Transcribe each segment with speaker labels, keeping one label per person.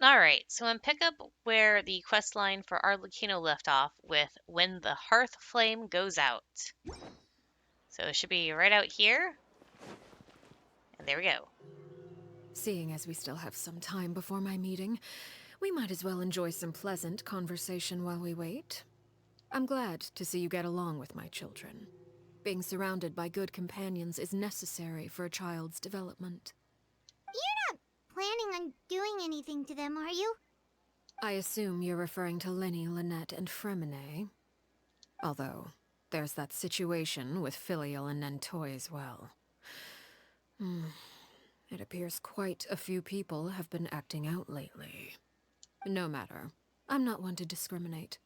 Speaker 1: Alright, so I'm pick up where the quest line for Arlecchino left off with when the Hearth-Flame goes out. So it should be right out here. And there we go.
Speaker 2: Seeing as we still have some time before my meeting, we might as well enjoy some pleasant conversation while we wait. I'm glad to see you get along with my children. Being surrounded by good companions is necessary for a child's development.
Speaker 3: You're not planning on doing anything to them, are you?
Speaker 2: I assume you're referring to Lenny, Lynette, and Fremine. Although, there's that situation with Filial and Nentoy as well. It appears quite a few people have been acting out lately. No matter. I'm not one to discriminate.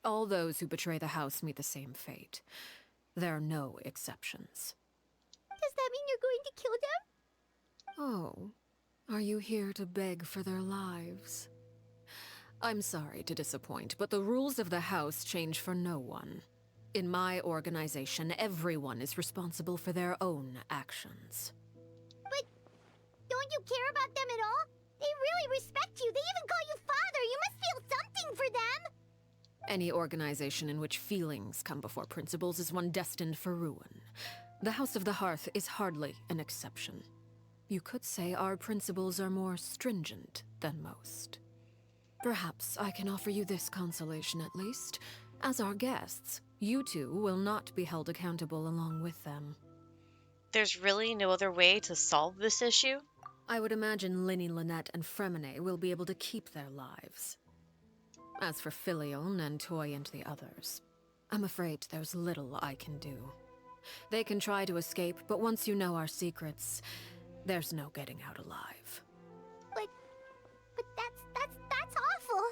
Speaker 2: All those who betray the house meet the same fate. There are no exceptions.
Speaker 3: Does that mean you're going to kill them?
Speaker 2: Oh, are you here to beg for their lives? I'm sorry to disappoint, but the rules of the house change for no one. In my organization, everyone is responsible for their own actions.
Speaker 3: But don't you care about them at all? They really respect you. They even call you father. You must feel something for them.
Speaker 2: Any organization in which feelings come before principles is one destined for ruin. The House of the Hearth is hardly an exception. You could say our principles are more stringent than most. Perhaps I can offer you this consolation at least. As our guests, you two will not be held accountable along with them.
Speaker 1: There's really no other way to solve this issue?
Speaker 2: I would imagine Linny, Lynette, and Fremine will be able to keep their lives. As for Filial, Nentoy, and the others, I'm afraid there's little I can do. They can try to escape, but once you know our secrets, there's no getting out alive.
Speaker 3: But that's awful.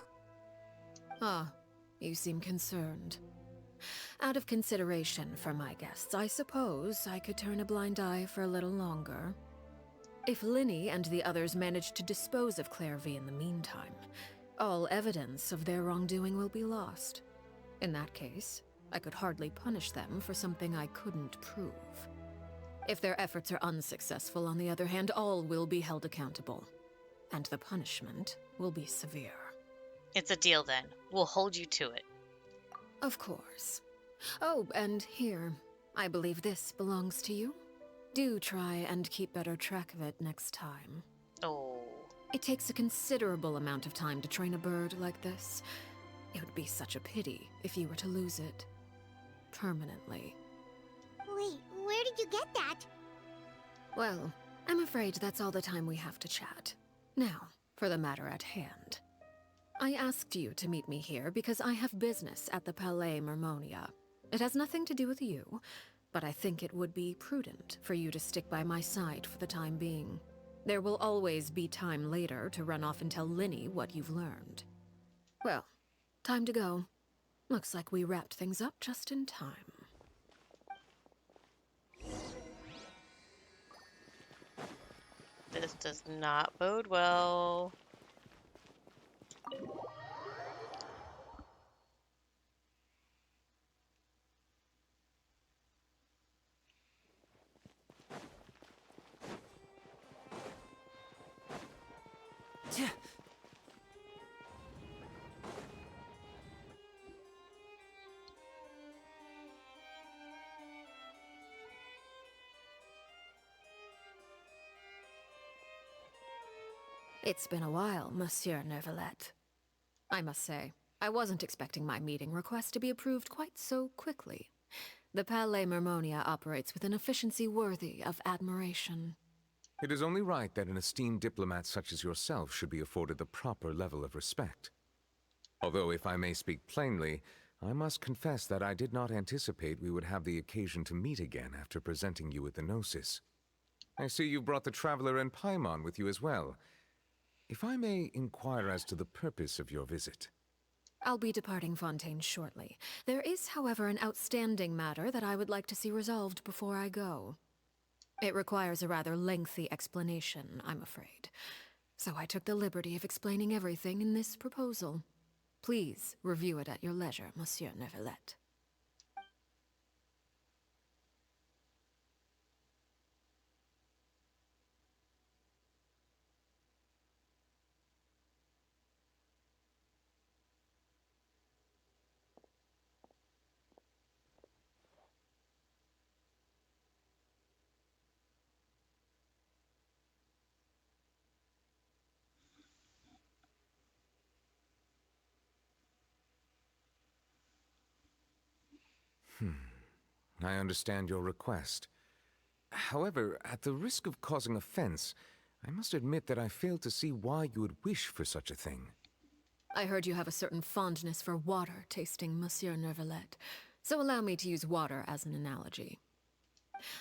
Speaker 2: Ah, you seem concerned. Out of consideration for my guests, I suppose I could turn a blind eye for a little longer. If Linny and the others manage to dispose of Clairvy in the meantime, all evidence of their wrongdoing will be lost. In that case, I could hardly punish them for something I couldn't prove. If their efforts are unsuccessful, on the other hand, all will be held accountable. And the punishment will be severe.
Speaker 1: It's a deal then. We'll hold you to it.
Speaker 2: Of course. Oh, and here, I believe this belongs to you. Do try and keep better track of it next time.
Speaker 1: Oh.
Speaker 2: It takes a considerable amount of time to train a bird like this. It would be such a pity if you were to lose it. Permanently.
Speaker 3: Wait, where did you get that?
Speaker 2: Well, I'm afraid that's all the time we have to chat. Now, for the matter at hand. I asked you to meet me here because I have business at the Palais Mermonia. It has nothing to do with you, but I think it would be prudent for you to stick by my side for the time being. There will always be time later to run off and tell Linny what you've learned. Well, time to go. Looks like we wrapped things up just in time.
Speaker 1: This does not bode well.
Speaker 2: It's been a while, Monsieur Neuvillette. I must say, I wasn't expecting my meeting request to be approved quite so quickly. The Palais Mermonia operates with an efficiency worthy of admiration.
Speaker 4: It is only right that an esteemed diplomat such as yourself should be afforded the proper level of respect. Although, if I may speak plainly, I must confess that I did not anticipate we would have the occasion to meet again after presenting you with the Gnosis. I see you brought the Traveler and Paimon with you as well. If I may inquire as to the purpose of your visit.
Speaker 2: I'll be departing Fontaine shortly. There is, however, an outstanding matter that I would like to see resolved before I go. It requires a rather lengthy explanation, I'm afraid. So I took the liberty of explaining everything in this proposal. Please review it at your leisure, Monsieur Neuvillette.
Speaker 4: I understand your request. However, at the risk of causing offense, I must admit that I fail to see why you would wish for such a thing.
Speaker 2: I heard you have a certain fondness for water tasting, Monsieur Neuvillette, so allow me to use water as an analogy.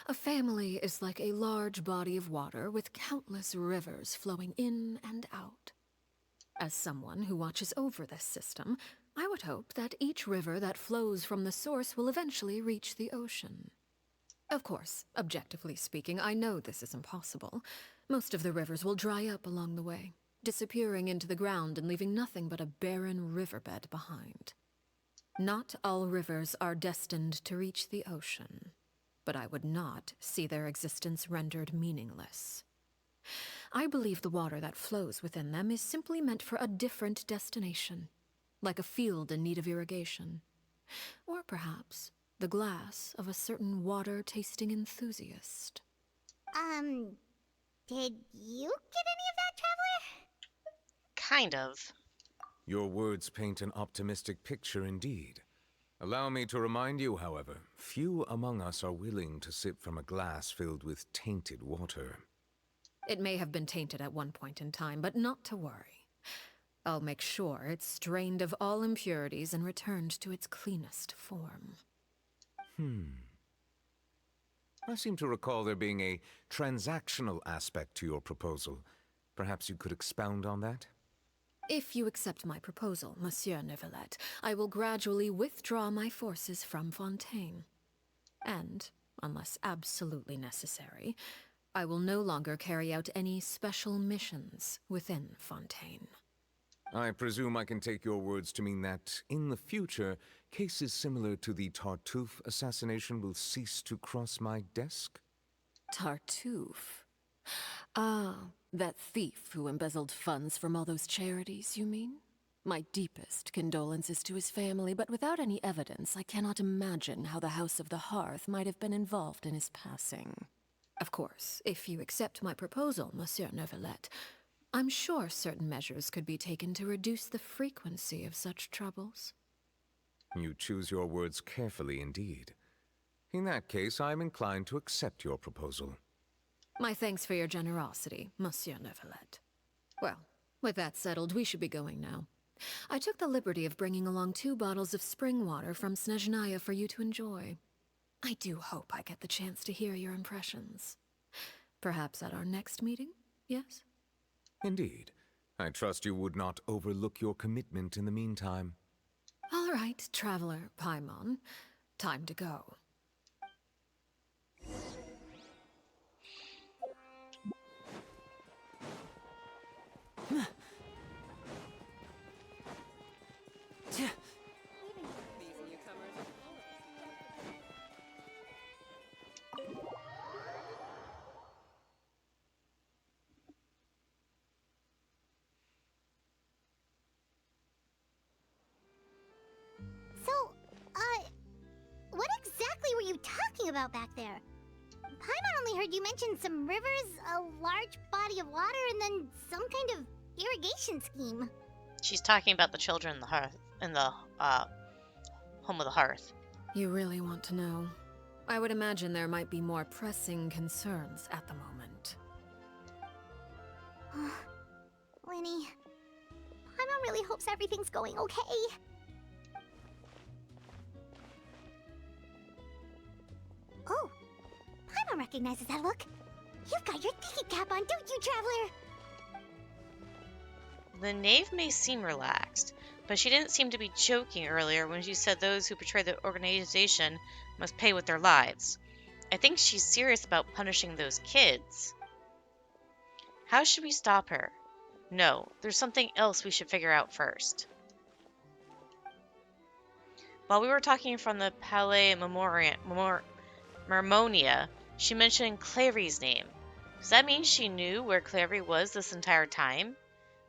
Speaker 2: A family is like a large body of water with countless rivers flowing in and out. As someone who watches over this system, I would hope that each river that flows from the source will eventually reach the ocean. Of course, objectively speaking, I know this is impossible. Most of the rivers will dry up along the way, disappearing into the ground and leaving nothing but a barren riverbed behind. Not all rivers are destined to reach the ocean, but I would not see their existence rendered meaningless. I believe the water that flows within them is simply meant for a different destination, like a field in need of irrigation. Or perhaps the glass of a certain water-tasting enthusiast.
Speaker 3: Did you get any of that, Traveler?
Speaker 1: Kind of.
Speaker 4: Your words paint an optimistic picture indeed. Allow me to remind you, however, few among us are willing to sip from a glass filled with tainted water.
Speaker 2: It may have been tainted at one point in time, but not to worry. I'll make sure it's strained of all impurities and returned to its cleanest form.
Speaker 4: I seem to recall there being a transactional aspect to your proposal. Perhaps you could expound on that?
Speaker 2: If you accept my proposal, Monsieur Neuvillette, I will gradually withdraw my forces from Fontaine. And, unless absolutely necessary, I will no longer carry out any special missions within Fontaine.
Speaker 4: I presume I can take your words to mean that, in the future, cases similar to the Tartuffe assassination will cease to cross my desk?
Speaker 2: Tartuffe? Ah, that thief who embezzled funds from all those charities, you mean? My deepest condolences to his family, but without any evidence, I cannot imagine how the House of the Hearth might have been involved in his passing. Of course, if you accept my proposal, Monsieur Neuvillette, I'm sure certain measures could be taken to reduce the frequency of such troubles.
Speaker 4: You choose your words carefully indeed. In that case, I am inclined to accept your proposal.
Speaker 2: My thanks for your generosity, Monsieur Neuvillette. Well, with that settled, we should be going now. I took the liberty of bringing along 2 bottles of spring water from Snezhnaya for you to enjoy. I do hope I get the chance to hear your impressions. Perhaps at our next meeting, yes?
Speaker 4: Indeed. I trust you would not overlook your commitment in the meantime.
Speaker 2: All right, Traveler Paimon. Time to go.
Speaker 3: So, what exactly were you talking about back there? Paimon only heard you mention some rivers, a large body of water, and then some kind of irrigation scheme.
Speaker 1: She's talking about the children in the hearth, in the home of the hearth.
Speaker 2: You really want to know? I would imagine there might be more pressing concerns at the moment.
Speaker 3: Winnie, Paimon really hopes everything's going okay. Oh, Paimon recognizes that look. You've got your tiki cap on, don't you, Traveler?
Speaker 1: The knave may seem relaxed, but she didn't seem to be joking earlier when she said those who betray the organization must pay with their lives. I think she's serious about punishing those kids. How should we stop her? No, there's something else we should figure out first. While we were talking from the Palais Marmonia, she mentioned Clary's name. Does that mean she knew where Clary was this entire time?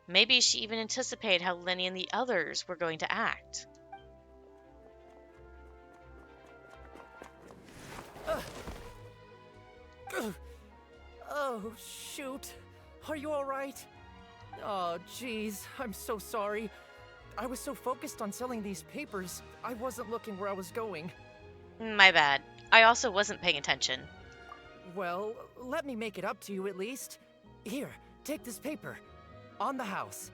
Speaker 1: Maybe she even anticipated how Lenny and the others were going to act.
Speaker 5: Oh, shoot. Are you alright? Oh, jeez. I'm so sorry. I was so focused on selling these papers, I wasn't looking where I was going.
Speaker 1: My bad. I also wasn't paying attention.
Speaker 5: Well, let me make it up to you at least. Here, take this paper. On the house.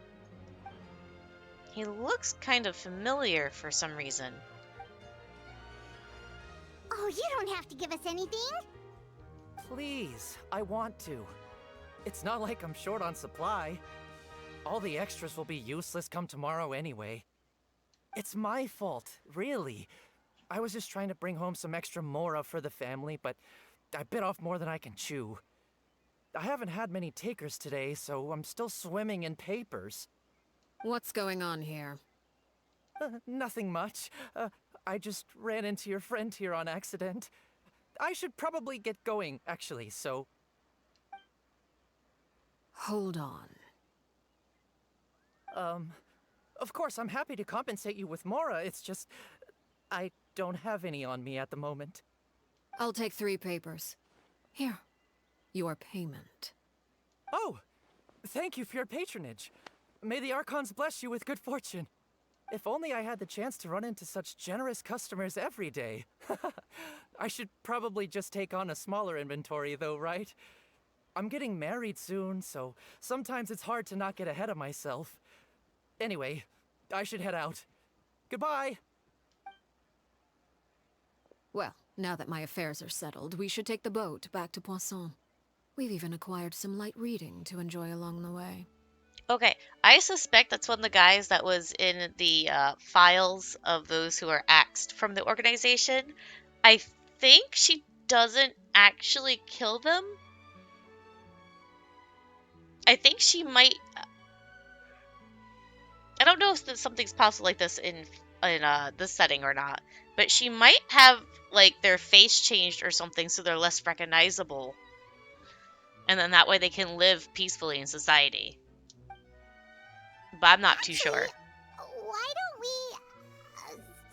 Speaker 1: He looks kind of familiar for some reason.
Speaker 3: Oh, you don't have to give us anything.
Speaker 5: Please, I want to. It's not like I'm short on supply. All the extras will be useless come tomorrow anyway. It's my fault, really. I was just trying to bring home some extra mora for the family, but I bit off more than I can chew. I haven't had many takers today, so I'm still swimming in papers.
Speaker 2: What's going on here?
Speaker 5: Nothing much. I just ran into your friend here on accident. I should probably get going, actually, so...
Speaker 2: Hold on.
Speaker 5: Of course, I'm happy to compensate you with mora, it's just... I don't have any on me at the moment.
Speaker 2: I'll take 3 papers. Here. Your payment.
Speaker 5: Oh! Thank you for your patronage. May the Archons bless you with good fortune. If only I had the chance to run into such generous customers every day. I should probably just take on a smaller inventory though, right? I'm getting married soon, so sometimes it's hard to not get ahead of myself. Anyway, I should head out. Goodbye!
Speaker 2: Well, now that my affairs are settled, we should take the boat back to Poisson. We've even acquired some light reading to enjoy along the way.
Speaker 1: Okay, I suspect that's one of the guys that was in the files of those who are axed from the organization. I think she doesn't actually kill them. I think she might. I don't know if something's possible like this in this setting or not, but she might have like their face changed or something so they're less recognizable, and then that way they can live peacefully in society. But I'm not too sure.
Speaker 3: Why don't we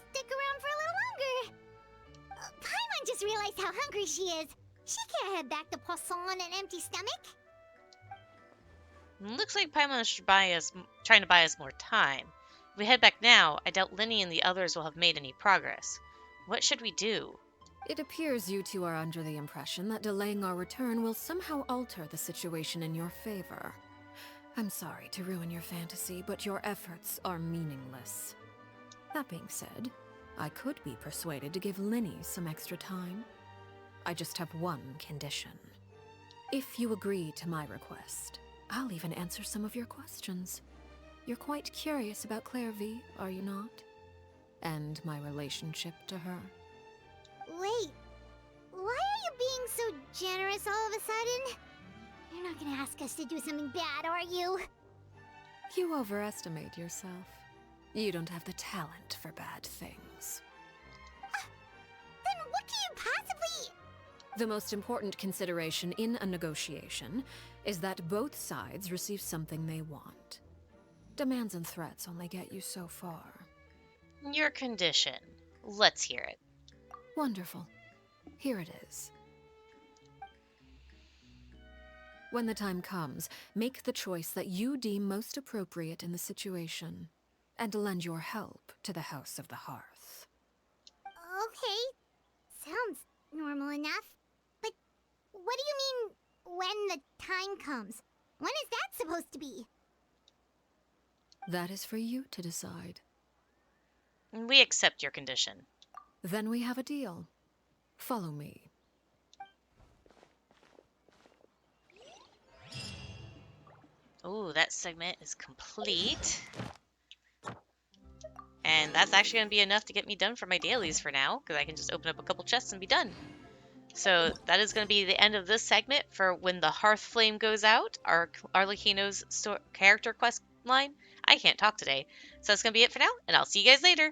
Speaker 3: stick around for a little longer? Paimon just realized how hungry she is. She can't head back to Poisson on an empty stomach.
Speaker 1: Looks like Paimon is trying to buy us more time. If we head back now, I doubt Linny and the others will have made any progress. What should we do?
Speaker 2: It appears you two are under the impression that delaying our return will somehow alter the situation in your favor. I'm sorry to ruin your fantasy, but your efforts are meaningless. That being said, I could be persuaded to give Linny some extra time. I just have one condition. If you agree to my request, I'll even answer some of your questions. You're quite curious about Clairvy, are you not? And my relationship to her.
Speaker 3: Wait, why are you being so generous all of a sudden? You're not gonna ask us to do something bad, are you?
Speaker 2: You overestimate yourself. You don't have the talent for bad things.
Speaker 3: Then what can you possibly...
Speaker 2: The most important consideration in a negotiation is that both sides receive something they want. Demands and threats only get you so far.
Speaker 1: Your condition. Let's hear it.
Speaker 2: Wonderful. Here it is. When the time comes, make the choice that you deem most appropriate in the situation, and lend your help to the House of the Hearth.
Speaker 3: Okay, sounds normal enough. But what do you mean, when the time comes? When is that supposed to be?
Speaker 2: That is for you to decide.
Speaker 1: We accept your condition.
Speaker 2: Then we have a deal. Follow me.
Speaker 1: Ooh, that segment is complete. And that's actually going to be enough to get me done for my dailies for now, because I can just open up a couple chests and be done. So that is going to be the end of this segment for when the Hearth-Flame goes out, our Arlecchino's character quest line. I can't talk today. So that's going to be it for now, and I'll see you guys later.